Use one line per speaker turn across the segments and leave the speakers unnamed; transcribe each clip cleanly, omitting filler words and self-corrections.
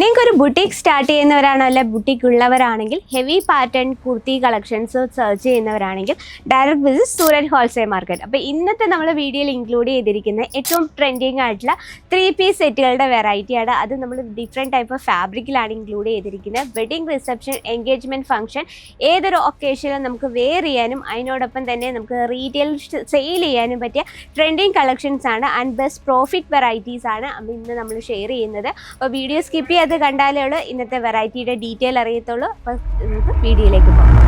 നിങ്ങൾക്ക് ഒരു boutique start ചെയ്യുന്നവരാണോ അല്ല ബുട്ടീക്ക് ഉള്ളവരാണെങ്കിൽ heavy pattern kurti collections search ചെയ്യുന്നവരാണെങ്കിൽ direct visit Sooraj wholesale market. അപ്പോൾ ഇന്നത്തെ നമ്മൾ വീഡിയോയിൽ ഇൻക്ലൂഡ് ചെയ്തിരിക്കുന്ന ഏറ്റവും ട്രെൻഡിങ് ആയിട്ടുള്ള 3-piece സെറ്റുകളുടെ വെറൈറ്റിയാണ്. അത് നമ്മൾ ഡിഫറെൻറ്റ് ടൈപ്പ് ഓഫ് ഫാബ്രിക്കിലാണ് ഇൻക്ലൂഡ് ചെയ്തിരിക്കുന്നത്. വെഡിങ് റിസപ്ഷൻ, എൻഗേജ്മെൻറ്റ് ഫംഗ്ഷൻ ഏതൊരു ഒക്കേഷനിലും നമുക്ക് വെയർ ചെയ്യാനും അതിനോടൊപ്പം തന്നെ നമുക്ക് റീറ്റെയിൽ സെയിൽ ചെയ്യാനും പറ്റിയ ട്രെൻഡിങ് കളക്ഷൻസ് ആണ് ആൻഡ് ബെസ്റ്റ് പ്രോഫിറ്റ് വെറൈറ്റീസ് ആണ് അപ്പോൾ ഇന്ന് നമ്മൾ ഷെയർ ചെയ്യുന്നത്. അപ്പോൾ വീഡിയോ സ്കിപ്പ് ചെയ്ത് കണ്ടാലേ ഉള്ളൂ ഇന്നത്തെ വെറൈറ്റിയുടെ ഡീറ്റെയിൽ അറിയത്തുള്ളൂ. അപ്പോൾ നമുക്ക് വീഡിയോയിലേക്ക് പോകാം.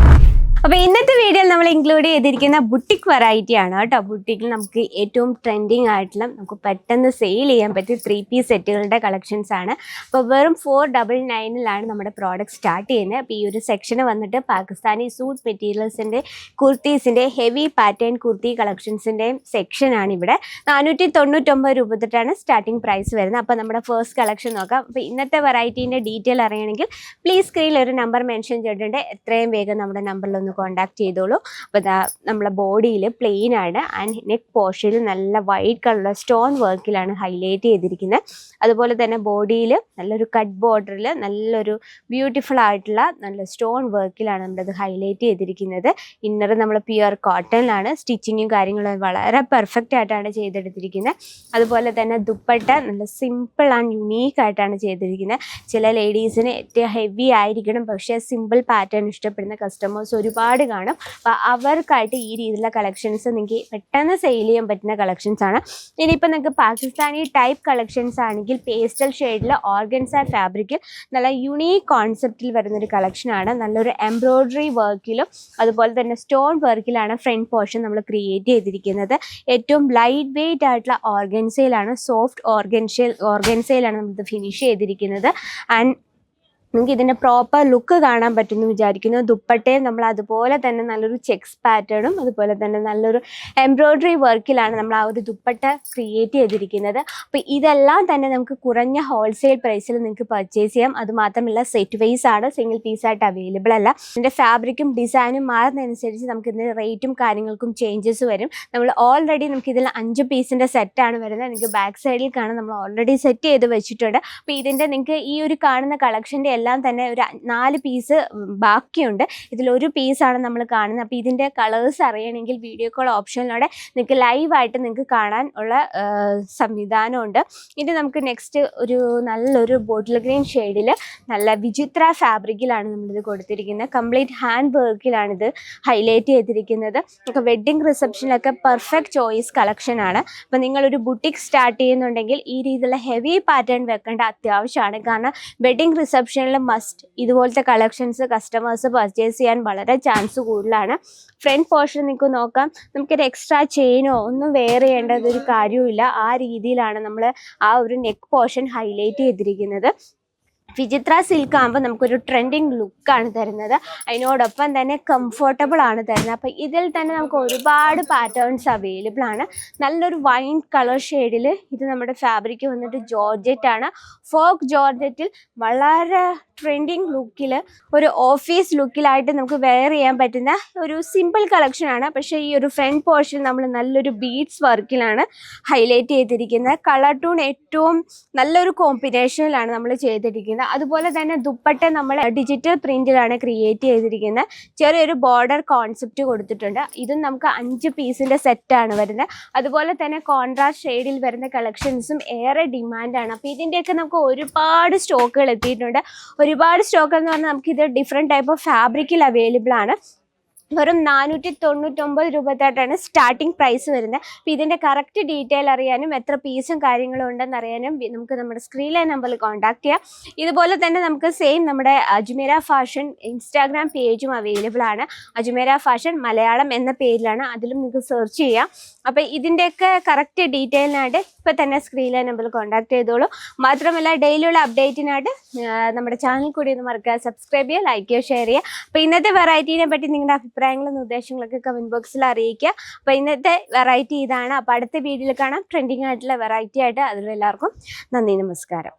അപ്പോൾ ഇന്നത്തെ വീഡിയോയിൽ നമ്മൾ ഇൻക്ലൂഡ് ചെയ്തിരിക്കുന്ന ബുട്ടിക് വെറൈറ്റി ആണ് കേട്ടോ. ബുട്ടിക്കിൽ നമുക്ക് ഏറ്റവും ട്രെൻഡിങ് ആയിട്ടുള്ള നമുക്ക് പെട്ടെന്ന് സെയിൽ ചെയ്യാൻ പറ്റിയ 3-piece സെറ്റുകളുടെ കളക്ഷൻസ് ആണ്. അപ്പോൾ വെറും 499 നമ്മുടെ പ്രോഡക്റ്റ് സ്റ്റാർട്ട് ചെയ്യുന്നത്. അപ്പോൾ ഈ ഒരു സെക്ഷന് വന്നിട്ട് പാകിസ്ഥാനി സൂട്ട് മെറ്റീരിയൽസിൻ്റെ കുർത്തീസിൻ്റെ ഹെവി പാറ്റേൺ കുർത്തി കളക്ഷൻസിൻ്റെയും സെക്ഷനാണ് ഇവിടെ. 499 രൂപ തൊട്ടാണ് സ്റ്റാർട്ടിംഗ് പ്രൈസ് വരുന്നത്. അപ്പോൾ നമ്മുടെ ഫസ്റ്റ് കളക്ഷൻ നോക്കാം. അപ്പോൾ ഇന്നത്തെ വെറൈറ്റീൻ്റെ ഡീറ്റെയിൽ അറിയണമെങ്കിൽ പ്ലീസ് സ്ക്രീനിൽ ഒരു നമ്പർ മെൻഷൻ ചെയ്തിട്ടുണ്ട്. എത്രയും വേഗം നമ്മുടെ നമ്പറിലൊന്ന് കോൺടാക്ട് ചെയ്തോളൂ. അപ്പോൾ നമ്മളെ ബോഡിയിൽ പ്ലെയിൻ ആണ് ആൻഡ് നെക്ക് പോർഷനിൽ നല്ല വൈറ്റ് കളർ സ്റ്റോൺ വർക്കിലാണ് ഹൈലൈറ്റ് ചെയ്തിരിക്കുന്നത്. അതുപോലെ തന്നെ ബോഡിയിൽ നല്ലൊരു കട്ട് ബോർഡറിൽ നല്ലൊരു ബ്യൂട്ടിഫുൾ ആയിട്ടുള്ള നല്ല സ്റ്റോൺ വർക്കിലാണ് നമ്മളത് ഹൈലൈറ്റ് ചെയ്തിരിക്കുന്നത്. ഇന്നർ നമ്മൾ പ്യുവർ കോട്ടണിലാണ്. സ്റ്റിച്ചിങ്ങും കാര്യങ്ങളും വളരെ പെർഫെക്റ്റ് ആയിട്ടാണ് ചെയ്തെടുത്തിരിക്കുന്നത്. അതുപോലെ തന്നെ ദുപ്പട്ട നല്ല സിമ്പിൾ ആൻഡ് യുണീക്ക് ആയിട്ടാണ് ചെയ്തിരിക്കുന്നത്. ചില ലേഡീസിന് ഏറ്റവും ഹെവി ആയിരിക്കണം, പക്ഷേ സിമ്പിൾ പാറ്റേൺ ഇഷ്ടപ്പെടുന്ന കസ്റ്റമേഴ്സ് ഒരുപാട് കാണും. അപ്പോൾ അവർക്കായിട്ട് ഈ രീതിയിലുള്ള കളക്ഷൻസ് നിങ്ങൾക്ക് പെട്ടെന്ന് സെയിൽ ചെയ്യാൻ പറ്റുന്ന കളക്ഷൻസ് ആണ്. ഇനിയിപ്പോൾ നിങ്ങൾക്ക് പാകിസ്ഥാനി ടൈപ്പ് കളക്ഷൻസ് ആണെങ്കിൽ പേസ്റ്റൽ ഷെയ്ഡിൽ ഓർഗൻസ ഫാബ്രിക്കിൽ നല്ല യുണീക്ക് കോൺസെപ്റ്റിൽ വരുന്നൊരു കളക്ഷനാണ്. നല്ലൊരു എംബ്രോയ്ഡറി വർക്കിലും അതുപോലെ തന്നെ സ്റ്റോൺ വർക്കിലാണ് ഫ്രണ്ട് പോർഷൻ നമ്മൾ ക്രിയേറ്റ് ചെയ്തിരിക്കുന്നത്. ഏറ്റവും ലൈറ്റ് വെയ്റ്റ് ആയിട്ടുള്ള ഓർഗൻസയിലാണ്, സോഫ്റ്റ് ഓർഗൻസയിലാണ് നമ്മളിത് ഫിനിഷ് ചെയ്തിരിക്കുന്നത്. ആൻഡ് നിങ്ങൾക്ക് ഇതിൻ്റെ പ്രോപ്പർ ലുക്ക് കാണാൻ പറ്റുമെന്ന് വിചാരിക്കുന്നു. ദുപ്പട്ടയും നമ്മൾ അതുപോലെ തന്നെ നല്ലൊരു ചെക്സ് പാറ്റേണും അതുപോലെ തന്നെ നല്ലൊരു എംബ്രോയ്ഡറി വർക്കിലാണ് നമ്മൾ ആ ഒരു ദുപ്പട്ട ക്രിയേറ്റ് ചെയ്തിരിക്കുന്നത്. അപ്പോൾ ഇതെല്ലാം തന്നെ നമുക്ക് കുറഞ്ഞ ഹോൾസെയിൽ പ്രൈസിൽ നിങ്ങൾക്ക് പർച്ചേസ് ചെയ്യാം. അതുമാത്രമല്ല സെറ്റ് വൈസ് ആണ്, സിംഗിൾ പീസായിട്ട് അവൈലബിൾ അല്ല. ഇതിൻ്റെ ഫാബ്രിക്കും ഡിസൈനും മാറുന്നതനുസരിച്ച് നമുക്ക് ഇതിൻ്റെ റേറ്റും കാര്യങ്ങൾക്കും ചേഞ്ചസ് വരും. നമ്മൾ ഓൾറെഡി നമുക്ക് ഇതിൽ 5 പീസിൻ്റെ സെറ്റാണ് വരുന്നത്. നിങ്ങൾക്ക് ബാക്ക് സൈഡിൽ കാണാൻ നമ്മൾ ഓൾറെഡി സെറ്റ് ചെയ്ത് വെച്ചിട്ടുണ്ട്. അപ്പോൾ ഇതിൻ്റെ നിങ്ങൾക്ക് ഈ ഒരു കാണുന്ന കളക്ഷൻ്റെ എല്ലാം തന്നെ ഒരു 4 പീസ് ബാക്കിയുണ്ട്. ഇതിലൊരു പീസാണ് നമ്മൾ കാണുന്നത്. അപ്പോൾ ഇതിൻ്റെ കളേഴ്സ് അറിയണമെങ്കിൽ വീഡിയോ കോൾ ഓപ്ഷനിലൂടെ നിങ്ങൾക്ക് ലൈവായിട്ട് നിങ്ങൾക്ക് കാണാൻ ഉള്ള സംവിധാനമുണ്ട്. ഇത് നമുക്ക് നെക്സ്റ്റ് ഒരു നല്ലൊരു ബോട്ടിൽ ഗ്രീൻ ഷെയ്ഡിൽ നല്ല വിചിത്ര ഫാബ്രിക്കിലാണ് നമ്മളിത് കൊടുത്തിരിക്കുന്നത്. കംപ്ലീറ്റ് ഹാൻഡ് വർക്കിലാണിത് ഹൈലൈറ്റ് ചെയ്തിരിക്കുന്നത്. നമുക്ക് വെഡ്ഡിങ് റിസപ്ഷനിലൊക്കെ പെർഫെക്റ്റ് ചോയ്സ് കളക്ഷനാണ്. അപ്പോൾ നിങ്ങളൊരു ബുട്ടിക് സ്റ്റാർട്ട് ചെയ്യുന്നുണ്ടെങ്കിൽ ഈ രീതിയിലുള്ള ഹെവി പാറ്റേൺ വെക്കേണ്ട അത്യാവശ്യമാണ്. കാരണം വെഡ്ഡിങ് റിസപ്ഷനിൽ മസ്റ്റ് ഇതുപോലത്തെ കളക്ഷൻസ് കസ്റ്റമേഴ്സ് പർച്ചേസ് ചെയ്യാൻ വളരെ ചാൻസ് കൂടുതലാണ്. ഫ്രണ്ട് പോർഷൻ നിങ്ങൾക്ക് നോക്കാം, നമുക്കൊരു എക്സ്ട്രാ ചെയിനോ ഒന്നും വെയർ ചെയ്യേണ്ടതൊരു കാര്യവുമില്ല. ആ രീതിയിലാണ് നമ്മൾ ആ ഒരു നെക്ക് പോർഷൻ ഹൈലൈറ്റ് ചെയ്തിരിക്കുന്നത്. വിചിത്ര സിൽക്ക് ആകുമ്പോൾ നമുക്കൊരു ട്രെൻഡിങ് ലുക്കാണ് തരുന്നത്. അതിനോടൊപ്പം തന്നെ കംഫർട്ടബിൾ ആണ് തരുന്നത്. അപ്പോൾ ഇതിൽ തന്നെ നമുക്ക് ഒരുപാട് പാറ്റേൺസ് അവൈലബിൾ ആണ്. നല്ലൊരു വൈൻ കളർ ഷെയ്ഡിൽ ഇത് നമ്മുടെ ഫാബ്രിക് വന്നിട്ട് ജോർജറ്റ് ആണ്. ഫോക്ക് ജോർജറ്റിൽ വളരെ ട്രെൻഡിങ് ലുക്കിൽ ഒരു ഓഫീസ് ലുക്കിലായിട്ട് നമുക്ക് വെയർ ചെയ്യാൻ പറ്റുന്ന ഒരു സിമ്പിൾ കളക്ഷനാണ്. പക്ഷേ ഈ ഒരു ഫ്രണ്ട് പോർഷൻ നമ്മൾ നല്ലൊരു ബീഡ്സ് വർക്കിലാണ് ഹൈലൈറ്റ് ചെയ്തിരിക്കുന്നത്. കളർ ടൂൺ ഏറ്റവും നല്ലൊരു കോമ്പിനേഷനിലാണ് നമ്മൾ ചെയ്തിരിക്കുന്നത്. അതുപോലെ തന്നെ ദുപ്പട്ട നമ്മൾ ഡിജിറ്റൽ പ്രിന്റിലാണ് ക്രിയേറ്റ് ചെയ്തിരിക്കുന്നത്. ചെറിയൊരു ബോർഡർ കോൺസെപ്റ്റ് കൊടുത്തിട്ടുണ്ട്. ഇതും നമുക്ക് 5 പീസിൻ്റെ സെറ്റാണ് വരുന്നത്. അതുപോലെ തന്നെ കോൺട്രാസ്റ്റ് ഷെയ്ഡിൽ വരുന്ന കളക്ഷൻസും ഏറെ ഡിമാൻഡാണ്. അപ്പോൾ ഇതിൻ്റെയൊക്കെ നമുക്ക് ഒരുപാട് സ്റ്റോക്കുകൾ എത്തിയിട്ടുണ്ട്. ഒരുപാട് സ്റ്റോക്ക് എന്ന് പറഞ്ഞാൽ നമുക്കിത് ഡിഫറെൻറ്റ് ടൈപ്പ് ഓഫ് ഫാബ്രിക്കിൽ അവൈലബിൾ ആണ്. വെറും 499 രൂപ തൊട്ടാണ് സ്റ്റാർട്ടിംഗ് പ്രൈസ് വരുന്നത്. അപ്പോൾ ഇതിൻ്റെ കറക്റ്റ് ഡീറ്റെയിൽ അറിയാനും എത്ര പീസും കാര്യങ്ങളും ഉണ്ടെന്ന് അറിയാനും നമുക്ക് നമ്മുടെ സ്ക്രീനിലെ നമ്പറിൽ കോൺടാക്ട് ചെയ്യാം. ഇതുപോലെ തന്നെ നമുക്ക് സെയിം നമ്മുടെ അജ്മീര ഫാഷൻ ഇൻസ്റ്റാഗ്രാം പേജും അവൈലബിൾ ആണ്. അജ്മീര ഫാഷൻ മലയാളം എന്ന പേരിലാണ്, അതിലും നിങ്ങൾക്ക് സെർച്ച് ചെയ്യാം. അപ്പോൾ ഇതിൻ്റെയൊക്കെ കറക്റ്റ് ഡീറ്റെയിലിനായിട്ട് ഇപ്പോൾ തന്നെ സ്ക്രീനിലെ നമ്പറിൽ കോൺടാക്ട് ചെയ്തോളൂ. മാത്രമല്ല ഡെയിലിയുള്ള അപ്ഡേറ്റിനായിട്ട് നമ്മുടെ ചാനൽ കൂടി ഒന്ന് മറക്കാതെ സബ്സ്ക്രൈബ് ചെയ്യുക, ലൈക്ക് ചെയ്യുക, ഷെയർ ചെയ്യുക. അപ്പോൾ ഇന്നത്തെ വെറൈറ്റീനെ പറ്റി നിങ്ങളുടെ അഭിപ്രായങ്ങളും നിർദ്ദേശങ്ങളൊക്കെ കമൻറ്റ് ബോക്സിൽ അറിയിക്കുക. അപ്പോൾ ഇന്നത്തെ വെറൈറ്റി ഇതാണ്. അപ്പോൾ അടുത്ത വീഡിയോയിൽ കാണാം ട്രെൻഡിങ് ആയിട്ടുള്ള വെറൈറ്റി ആയിട്ട്. അതിലെല്ലാവർക്കും നന്ദി, നമസ്കാരം.